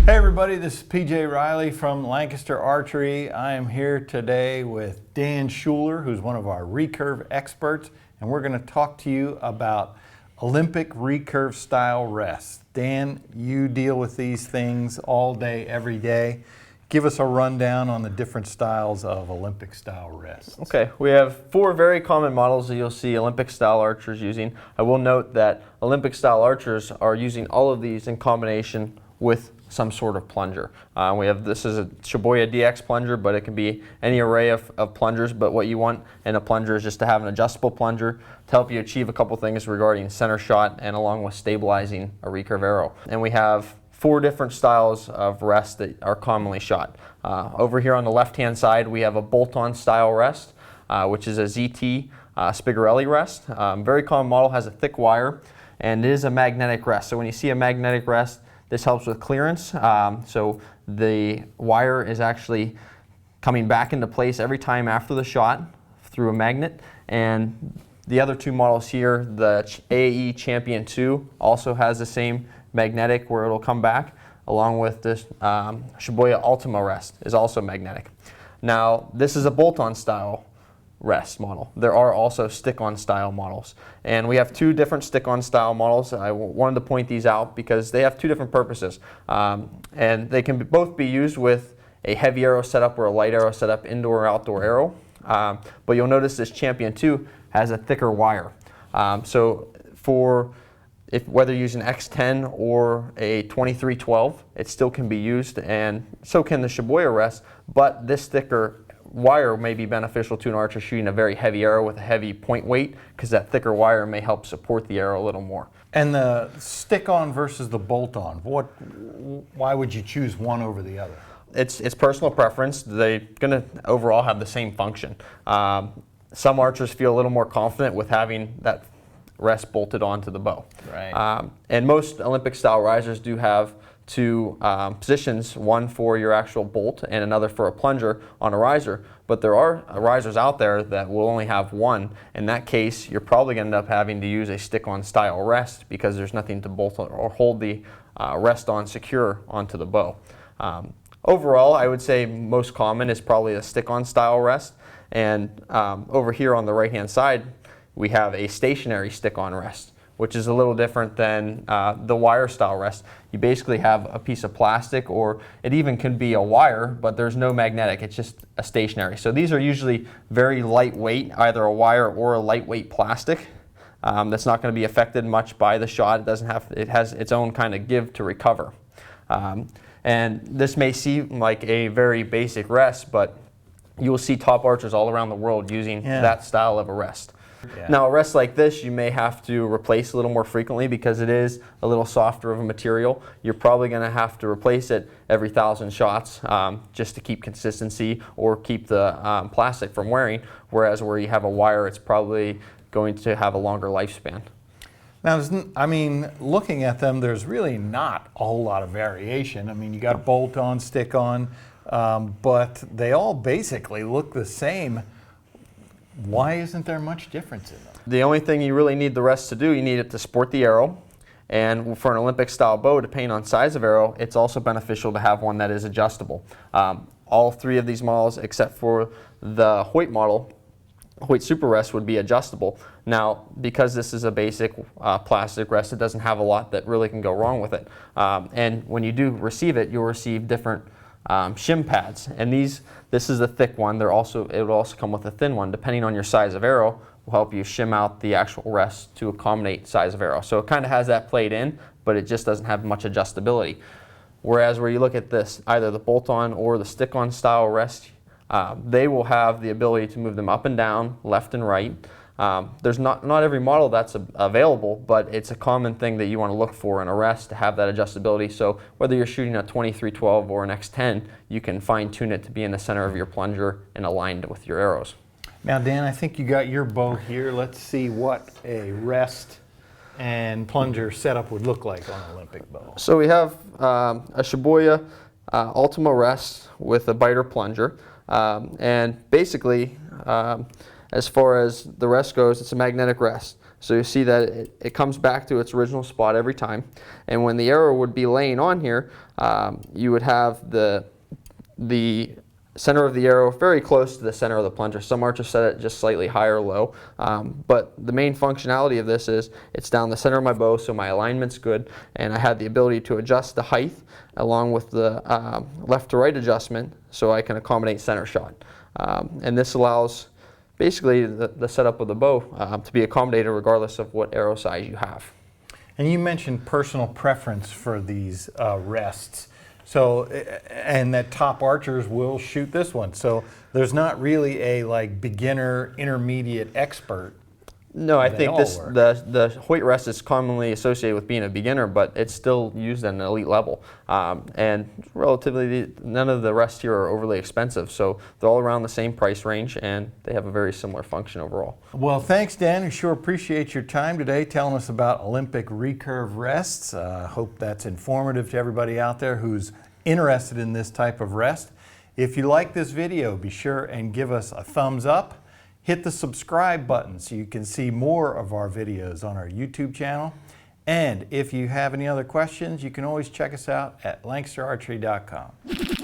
Hey everybody, this is PJ Riley from Lancaster Archery. I am here today with Dan Schuller, who's one of our recurve experts, and we're going to talk to you about Olympic recurve style rests. Dan, you deal with these things all day, every day. Give us a rundown on the different styles of Olympic style rests. Okay, we have 4 very common models that you'll see Olympic style archers using. I will note that Olympic style archers are using all of these in combination with some sort of plunger. This is a Shibuya DX plunger, but it can be any array of plungers. But what you want in a plunger is just to have an adjustable plunger to help you achieve a couple things regarding center shot and along with stabilizing a recurve arrow. And we have 4 different styles of rest that are commonly shot. Over here on the left-hand side, we have a bolt-on style rest, which is a ZT Spigarelli rest. Very common model, has a thick wire, and it is a magnetic rest. So when you see a magnetic rest, this helps with clearance. So the wire is actually coming back into place every time after the shot through a magnet. And the other 2 models here, the AAE Champion 2 also has the same magnetic where it'll come back, along with this Shibuya Ultima rest is also magnetic. Now this is a bolt-on style rest model. There are also stick-on style models, and we have 2 different stick-on style models. I wanted to point these out because they have 2 different purposes, and they can both be used with a heavy arrow setup or a light arrow setup, indoor or outdoor arrow. But you'll notice this Champion 2 has a thicker wire. So for whether using X10 or a 2312, it still can be used, and so can the Shibuya rest, but this thicker wire may be beneficial to an archer shooting a very heavy arrow with a heavy point weight, because that thicker wire may help support the arrow a little more. And the stick-on versus the bolt-on, why would you choose one over the other? It's personal preference. They're going to overall have the same function. Some archers feel a little more confident with having that rest bolted onto the bow. Right. And most Olympic style risers do have 2 positions, one for your actual bolt and another for a plunger on a riser, but there are risers out there that will only have one. In that case, you're probably going to end up having to use a stick-on style rest because there's nothing to bolt or hold the rest on secure onto the bow. Overall, I would say most common is probably a stick-on style rest, and over here on the right-hand side we have a stationary stick-on rest, which is a little different than the wire style rest. You basically have a piece of plastic, or it even can be a wire, but there's no magnetic, it's just a stationary. So these are usually very lightweight, either a wire or a lightweight plastic. That's not going to be affected much by the shot. It has its own kind of give to recover. And this may seem like a very basic rest, but you will see top archers all around the world using that style of a rest. Yeah. Now a rest like this you may have to replace a little more frequently because it is a little softer of a material. You're probably going to have to replace it every 1,000 shots just to keep consistency or keep the plastic from wearing, whereas where you have a wire, it's probably going to have a longer lifespan. Now, I mean, looking at them, there's really not a whole lot of variation. I mean, you got bolt-on, stick-on, but they all basically look the same. Why isn't there much difference in them? The only thing you really need the rest to do, you need it to support the arrow. And for an Olympic style bow, depending on size of arrow, it's also beneficial to have one that is adjustable. All 3 of these models, except for the Hoyt model, Hoyt Super Rest, would be adjustable. Now, because this is a basic plastic rest, it doesn't have a lot that really can go wrong with it. And when you do receive it, you'll receive different Shim Pads, and this is a thick one. It will also come with a thin one. Depending on your size of arrow, will help you shim out the actual rest to accommodate size of arrow. So it kind of has that played in, but it just doesn't have much adjustability. Whereas where you look at this, either the bolt-on or the stick-on style rest, they will have the ability to move them up and down, left and right. There's not every model that's available, but it's a common thing that you want to look for in a rest to have that adjustability. So whether you're shooting a 2312 or an X10, you can fine-tune it to be in the center of your plunger and aligned with your arrows. Now, Dan, I think you got your bow here. Let's see what a rest and plunger setup would look like on an Olympic bow. So we have a Shibuya Ultima rest with a biter plunger, and basically as far as the rest goes, it's a magnetic rest. So you see that it comes back to its original spot every time. And when the arrow would be laying on here, you would have the center of the arrow very close to the center of the plunger. Some archers set it just slightly higher or low, but the main functionality of this is it's down the center of my bow, so my alignment's good, and I had the ability to adjust the height along with the left to right adjustment so I can accommodate center shot. And this allows basically the setup of the bow to be accommodated regardless of what arrow size you have. And you mentioned personal preference for these rests. So, and that top archers will shoot this one. So there's not really a like beginner, intermediate, expert. No, I think the Hoyt rest is commonly associated with being a beginner, but it's still used at an elite level. And relatively, none of the rests here are overly expensive, so they're all around the same price range, and they have a very similar function overall. Well, thanks, Dan. We sure appreciate your time today telling us about Olympic Recurve rests. Hope that's informative to everybody out there who's interested in this type of rest. If you like this video, be sure and give us a thumbs up. Hit the subscribe button so you can see more of our videos on our YouTube channel. And if you have any other questions, you can always check us out at LancasterArchery.com.